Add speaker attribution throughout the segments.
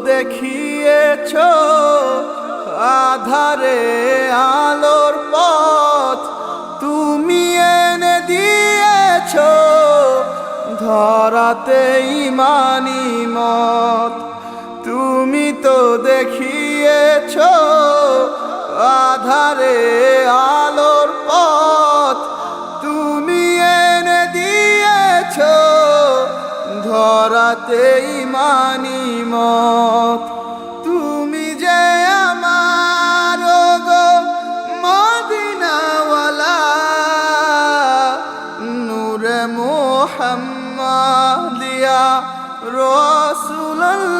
Speaker 1: দেখিয়েছ আধারে আলোর পথ, তুমি এনে দিয়েছ ধরাতে ইমানি মত। তুমি তো দেখিয়েছ আধারে আলোর পথ, তুমি এনে দিয়েছ ধরাতে ইমানি মত। তুমি যে আমার গো মদিনাওয়ালা, নূরে মুহাম্মাদিয়া রাসূলুল্লাহ।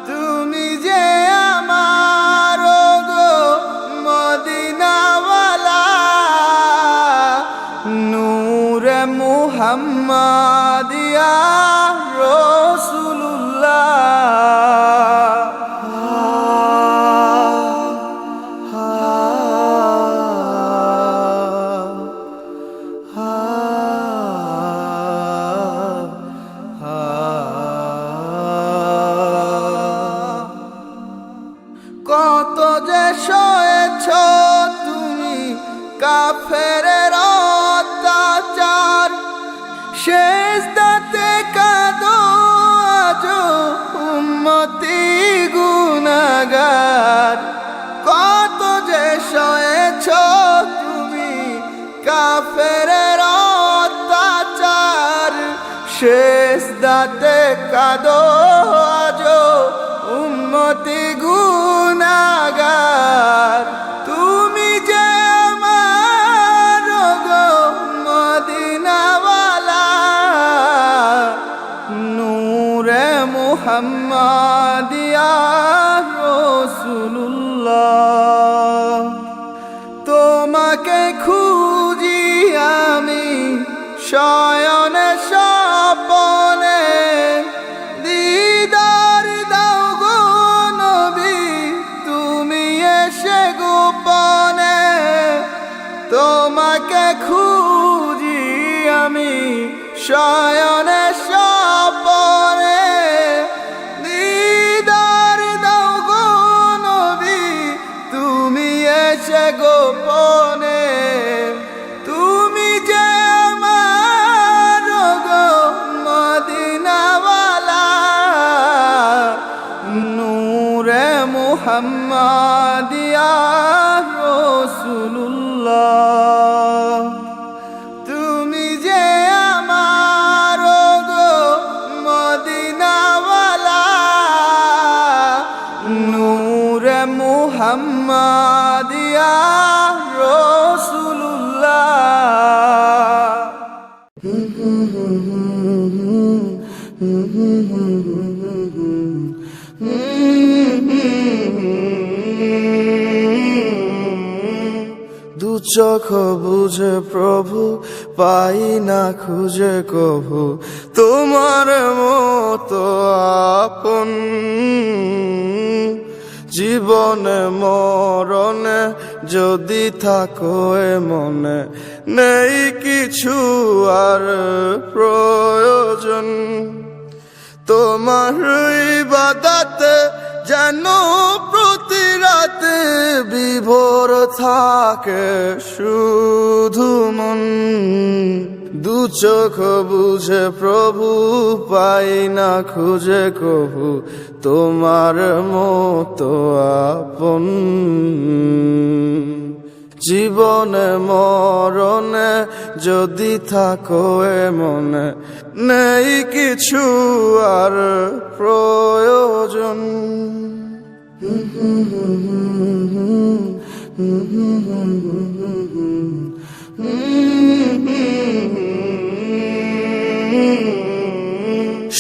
Speaker 1: তুমি যে আমার গো মদিনাওয়ালা, নূরে মুহাম্মাদিয়া রাসূলুল্লাহ। কত যে সয়েছ তুমি কাফেরের অত্যাচার, সিজদাতে কাঁদো আজো উম্মতি গুনাহগার। কত যে সয়েছ তুমি কাফেরের অত্যাচার, সিজদাতে কাঁদো আজো উম্মতি গুনাহগার। তুমি যে আমার গো মদিনাওয়ালা, নূরে মুহাম্মাদিয়া রাসূলুল্লাহ। তোমাকে খুঁজি আমি শয়নে স্বপনে, দিদার দাও গো নবী তুমি এসে গোপনে। তোমাকে খুঁজি আমি শয়নে স্বপনে, দিদার দাও গো নবী তুমি এসে গোপনে। তুমি যে আমার গো মদিনাওয়ালা, নূরে মুহাম্মাদিয়া রাসূলুল্লাহ। তুমি যে আমার গো মদিনাওয়ালা, নূরে মুহাম্মাদিয়া রাসূলুল্লাহ। দু চোখ বুঝে প্রভু পাই না খুঁজে কভু তোমার মতো আপন। জীবনে মরণে যদি থাকো এ মনে, নেই কিছু আর প্রয়োজন। তোমার ইবাদতে যেন প্রতি রাতে বিভোর থাকে শুধু মন। দু চোখ বুঝে প্রভু পাই না খুঁজে কভু তোমার মতো আপন। জীবনে মরণে যদি থাকো এ মনে, নেই কিছু আর প্রয়োজন।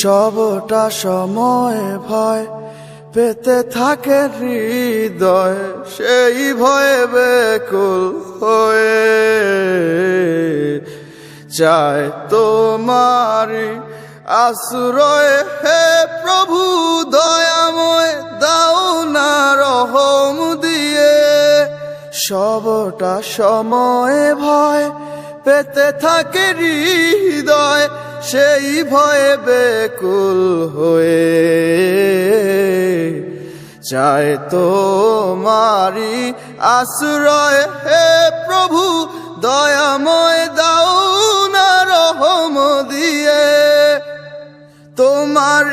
Speaker 1: সবটা সময় ভয় পেতে থাকে হৃদয়, সেই ভয়ে বেকুল হয়ে চায় তোমারি আশ্রয়। হে প্রভু দয়াময় দাও না রহম দিয়ে, সবটা সময় ভয় পেতে থাকে হৃদয়, সেই ভয়ে বেকুল হয়ে চায় তোমারি আশ্রয়। হে প্রভু দয়াময় দাও না রহম দিয়ে, তোমার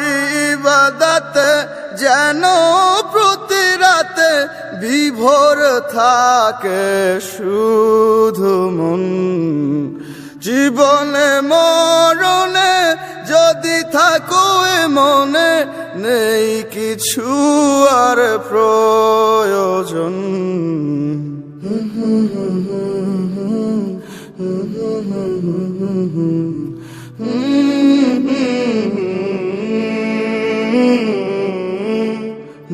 Speaker 1: ইবাদতে যেন প্রতি রাতে বিভোর থাকে শুধু মন। জীবনে মরণে যদি থাকো মনে, নেই কিছু আর প্রয়োজন।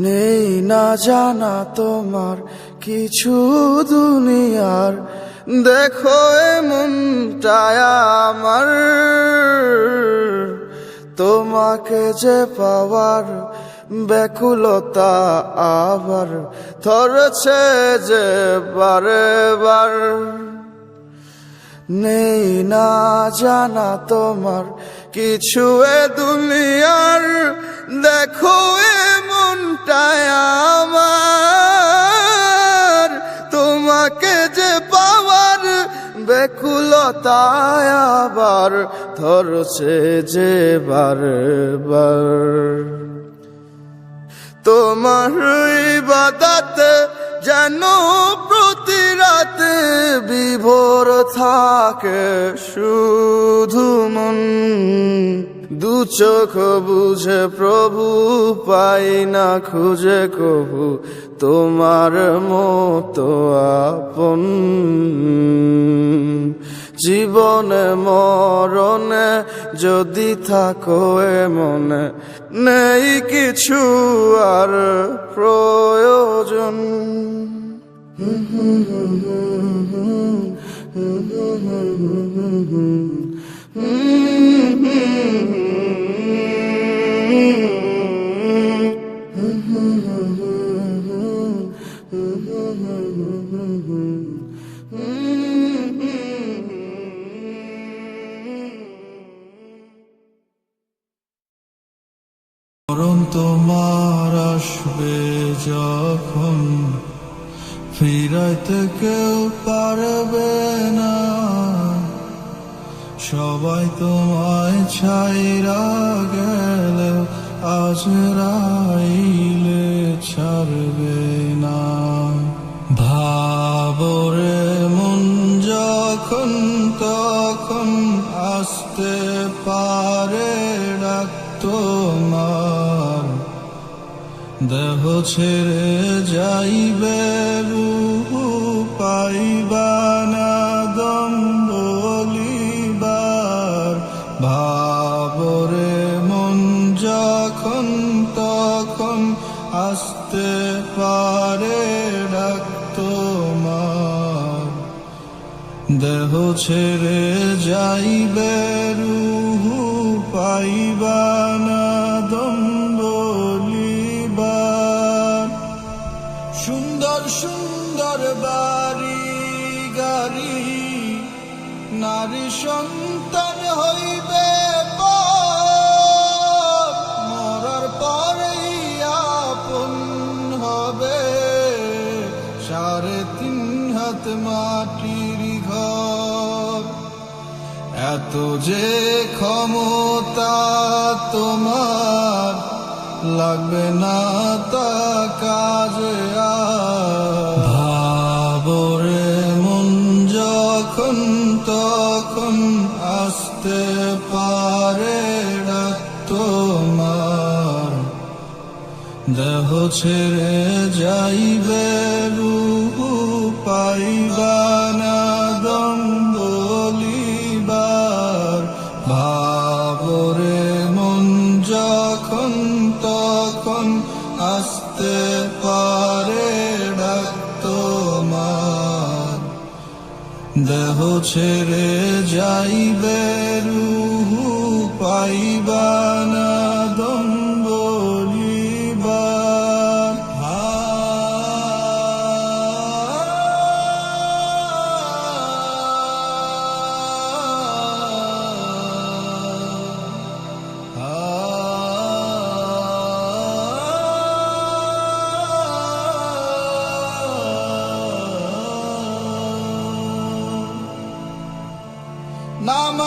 Speaker 1: নেই না জানা তোমার কিছু দুনিয়ার, দেখো মনটায় আমার। তোমাকে যে পাওয়ার ব্যাকুলতা আবার ধরছে যে বারে বার। নেই না জানা তোমার কিছু এ দুনিয়ার, দেখো মনটায় আমার। তোমাকে যে পাওয়ার ব্যাকুলতায় আবার ধরছে যে বারবার। তোমার ইবাদতে যেন প্রতি রাতে বিভোর থাকে শুধু মন। দু চোখ বুঝে প্রভু পাই না খুঁজে কভু তোমার মতো আপন। জীবনে মরণে যদি থাকো মনে, নেই কিছু আর প্রয়োজন।
Speaker 2: মরণ তোমার আসবে যখন, ফিরাইতে কেউ পারবে না। সবাই তোমায় ছাইরা গেলে আজরাইলে ছাড়বে না। ভাবরে মন যখন তখন আসতে পারে ডাক তোমার। দেহ ছেড়ে যাইবে রূহ পাইবা না দম বলিবার। ভাবরে মন যখন তখন আসতে পারে ডাক তোমার। দেহ ছেড়ে যাইবে রূহ পাইবা না দম বলিবার। সুন্দর সুন্দর বাড়ি গাড়ি নারী সন্তান হইবে পর। মরার পরেই আপন হবে 3.5 হাত মাটির ঘর। এত যে ক্ষমতা তোমার লাগবে না তা কাজে আর। ভাবরে মন যখন তখন আসতে পারে ডাক তোমার। দেহ ছেড়ে যাইবে রূহ পাইবা না দম বলিবার। ভাবরে মন যখন তখন আসতে পারে ডাক তোমার। দেহ ছেড়ে যাইবে রূহ পাইবা না দম বলিবার।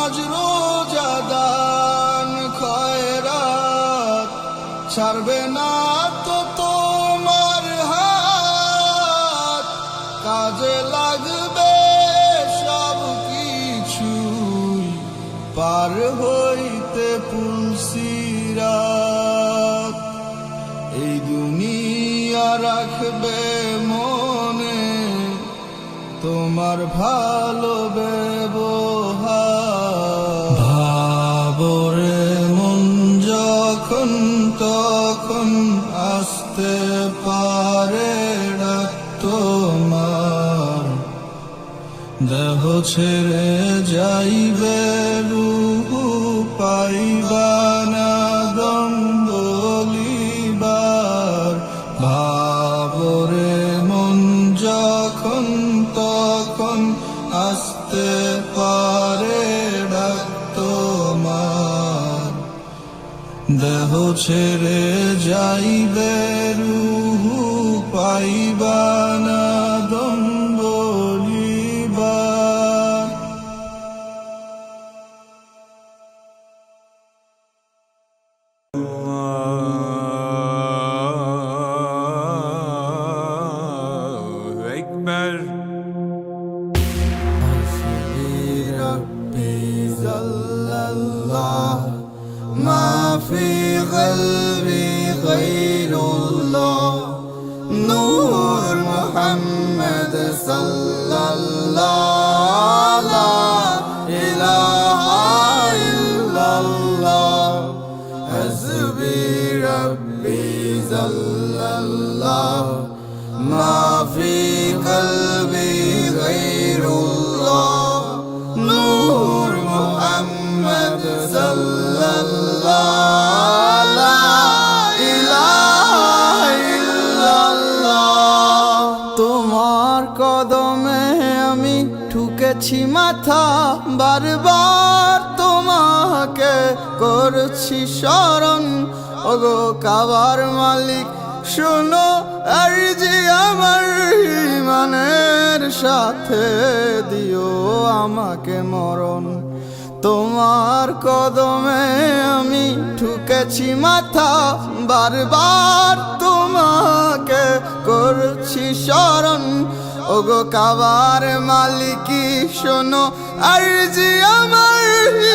Speaker 2: নামাজ রোজা দান খয়রাত ছাড়বে না তো তোমার হাত, কাজে লাগবে সব কিছুই পার হইতে পুলসিরাত। এই দুনিয়া রাখবে মনে তোমার ভালো ব্যবহার। ভাবরে মন যখন তখন আসতে পারে ডাক তোমার, দেহ ছেড়ে যাইবে রূহ পাইবা না দম বলিবার। ভাবরে মন যখন তখন আসতে পারে ডাক তোমার, দেহ ছেড়ে যাইবে রূহ পাইবা না দম বলিবার।
Speaker 3: أكبر
Speaker 1: ربي جل الله ما في قلبي غير الله نور محمد صلى الله لا إله إلا الله حسبي ربي جل الله ما في قلبي غير الله نور محمد صلى الله لا إله إلا الله তোমার কদমে আমি ঠুকেছি মাথা বারবার, তোমাকে করছি স্মরণ ওগো কাবার মালিক শোনো আরজি আমার, ইমানের সাথে দিও আমাকে মরণ। তোমার কদমে আমি ঠুকেছি মাথা বারবার, তোমাকে করছি স্মরণ ওগো কাবার মালিকি শোনো আরজি আমার,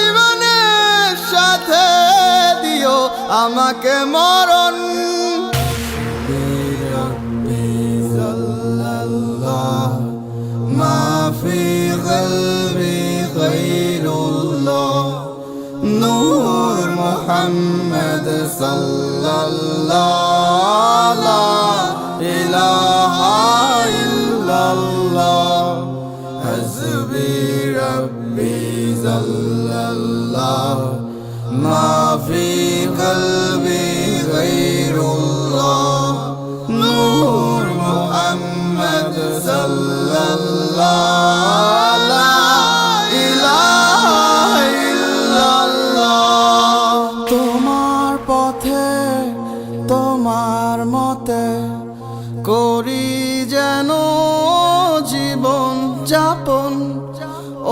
Speaker 1: ইমানের সাথে দিও আমাকে মরণ। ما في قلبي غير الله نور محمد صلى الله لا إله إلا الله حسبي ربي جل الله ما في قلبي غير الله نور محمد صلى الله لا إله إلا الله তোমার পথে তোমার মতে করি যেন জীবন যাপন,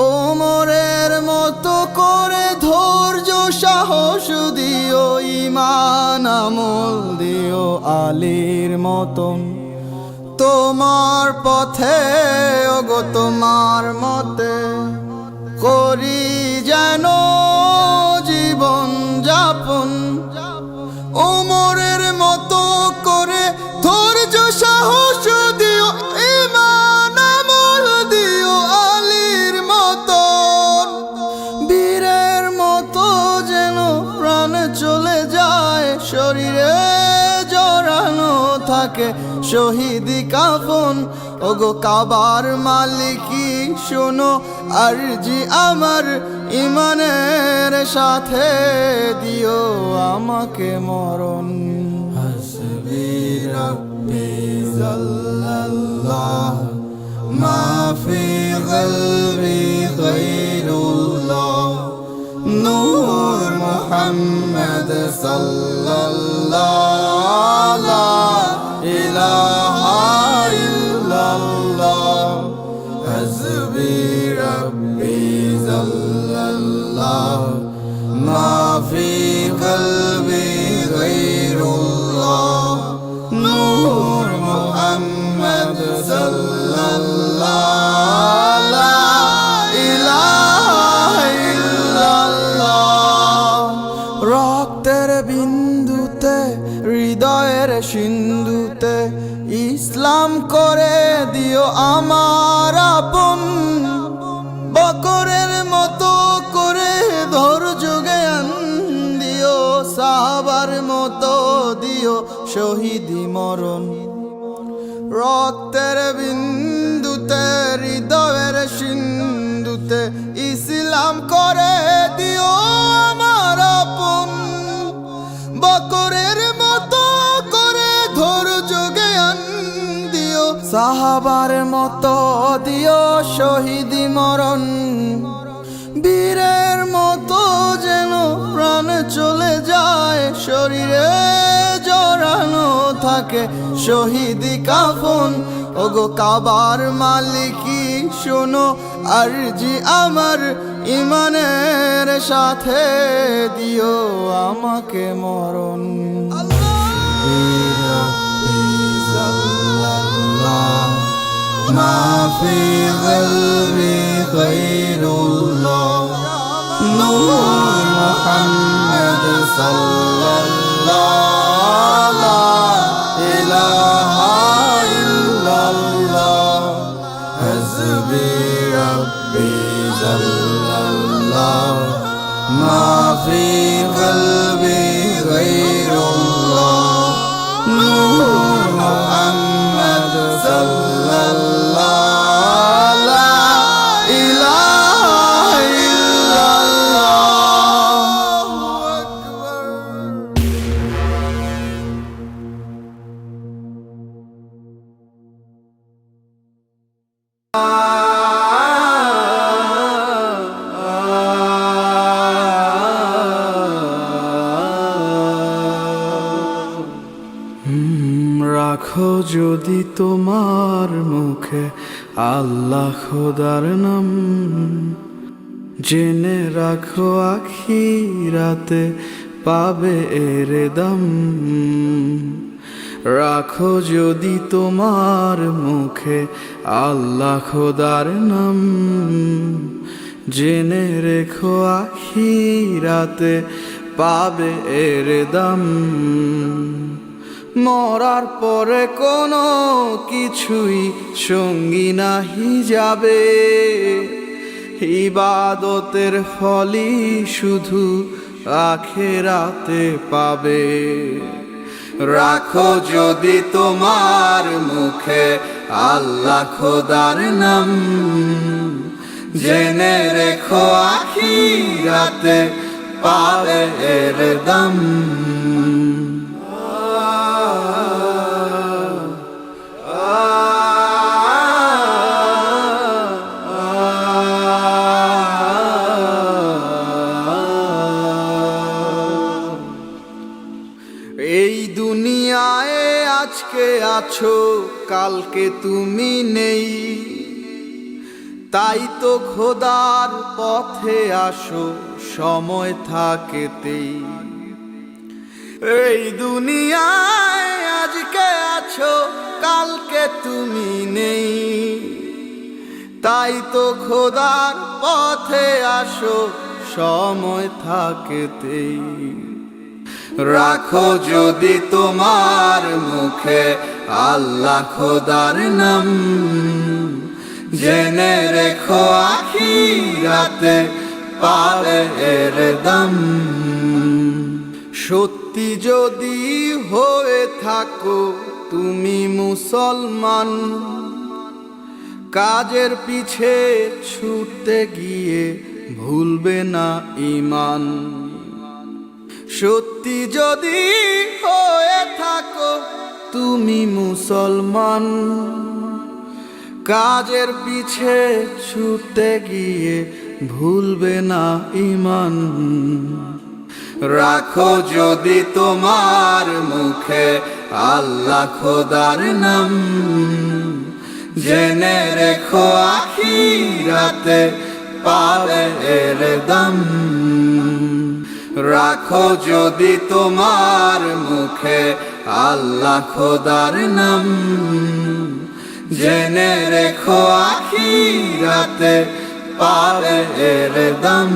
Speaker 1: ওমরের মতো করে ধৈর্য সাহস দিও, ঈমান আমল দিও আলীর মতন। তোমার পথে ওগো তোমার মতে করি যেন জীবন যাপন, ওমরের মতো করে ধৈর্য সাহস দিও, ঈমান আমল দিও আলীর মতন। বীরের মতো যেন প্রাণ চলে যায়, শরীরে জড়ানো থাকে শহীদি কাফন ওগো কাবার মালিকি শোনো আরজি আমার, ইমানের সাথে দিও আমাকে মরণ। হাসবি রাব্বি জাল্লাল্লাহ মা ফি কলবি গায়রুল্লাহ নূর মুহাম্মদ সাল্লাল্লাহ লা ইলাহা ইল্লাল্লাহ হাসবি রাব্বি জাল্লাল্লাহ হৃদয়ের সিন্ধুতে ইসলাম করে দিও আমার আপন। বকরের মতো করে ধৈর্য জ্ঞান দিও, সাহাবার মতো দিও শহীদি মরণ। রক্তের বিন্দুতে হৃদয়ের সিন্ধুতে ইসলাম করে দিও আমার আপন। বকরের মতো করে ধৈর্য জ্ঞান দিও, সাহাবার মতো দিও শহীদি মরণ। বীরের মতো যেন প্রাণ চলে যায়, শরীরে জড়ানো থাকে শহীদি কাফন। ওগো কাবার মালিকি শোনো আরজি আমার, ইমানের সাথে দিও আমাকে মরণ। মাফি কলবি গায়রুল্লাহ, নূর মুহাম্মদ সাল্লাল্লাহু লা ইলাহা ইল্লাল্লাহ, হাসবি রাব্বি জাল্লাল্লাহ, মাফি কলবি গায়রুল্লাহ, নূর মুহাম্মদ সাল্লাল্লাহু লা ইলাহা ইল্লাল্লাহ। রাখো যদি তোমার মুখে আল্লাহ খোদার নাম, জেনে রাখো আখিরাতে পাবে এর দাম। রাখো যদি তোমার মুখে আল্লাহ খোদার নাম, জেনে রেখো আখিরাতে পাবে এর দাম। মরার পরে কোনো কিছুই সঙ্গী নাহি যাবে, ইবাদতের ফলই শুধু আখিরাতে পাবে। রাখো যদি তোমার মুখে আল্লাহ খোদার নাম, জেনে রেখো আখিরাতে পাবে এর দাম। এই দুনিয়ায় আজকে আছো কালকে তুমি নেই, তাই তো খোদার পথে আসো সময় থাকেতেই। এই দুনিয়ায় আজকে আছো কালকে তুমি নেই, তাই তো খোদার পথে আসো সময় থাকেতেই। রাখো যদি তোমার মুখে আল্লাহ খোদার নাম, জেনে রেখো আখিরাতে পাবে এর দাম। সত্যি যদি হয়ে থাকো তুমি মুসলমান, কাজের পিছে ছুটতে গিয়ে ভুলবে না ঈমান। সত্যি যদি হয়ে থাকো তুমি মুসলমান, কাজের পিছে ছুটতে গিয়ে ভুলবে না ঈমান। রাখো যদি তোমার মুখে আল্লাহ খোদার নাম, জেনে রেখো আখিরাতে পাবে এর দাম। রাখো যদি তোমার মুখে আল্লাহ খোদার নাম, জেনে রেখো আখিরাতে পাবে এর দাম।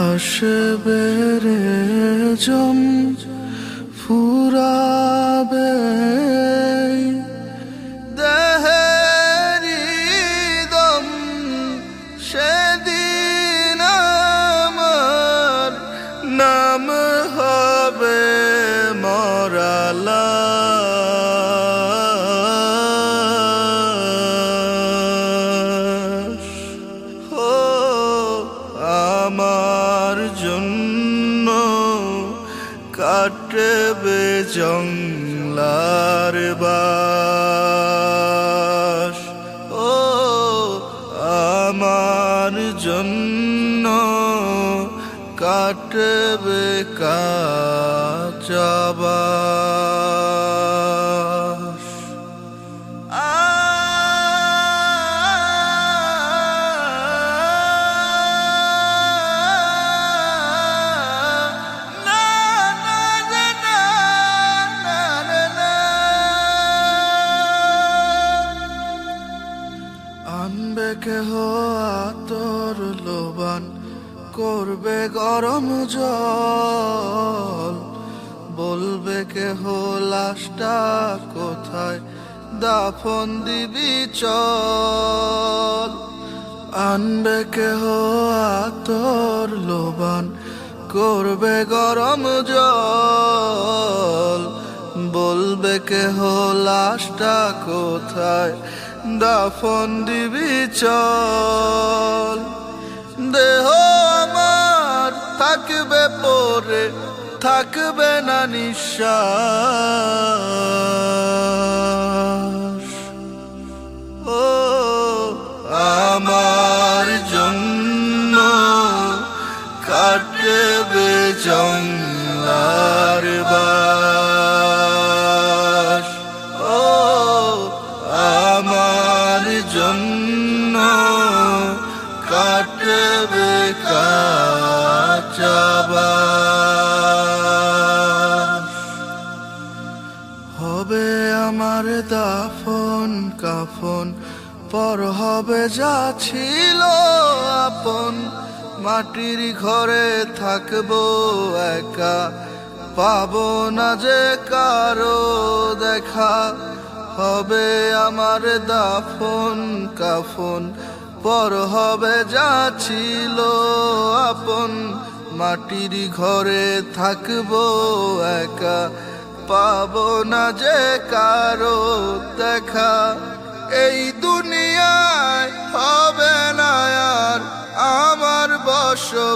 Speaker 1: আসবে রে
Speaker 2: জম ফুরাবে দেহেরি দম সেদিন আমার নাম হবে মরালা আমার জন্য কাটবে জংলার বাস ও আমার জন্য কাটবে কাঁচা বাস আনবে কেহ আতর লোবান করবে গরম জল বলবে কেহ লাশটা কোথায় দাফন দিবি চল আনবে কেহ আতর লোবান করবে গরম জল বলবে কেহ লাশটা কোথায় দাফন দিবি চল দেহ আমার থাকবে পরে থাকবে না নিঃশ্বাস ও আমার জন্য কাটবে জংলার বাস ও আমার জন্য কাটবে কাঁচা বাস হবে আমার দাফন কাফন পর হবে যা ছিল আপন মাটির ঘরে থাকবো একা পাবো না যে কারো দেখা হবে আমার দাফন কাফন পর হবে যা ছিল আপন মাটির ঘরে থাকবো একা পাবো না যে কারো দেখা এই দুনিয়ায় হবে না আর আমার বসবাস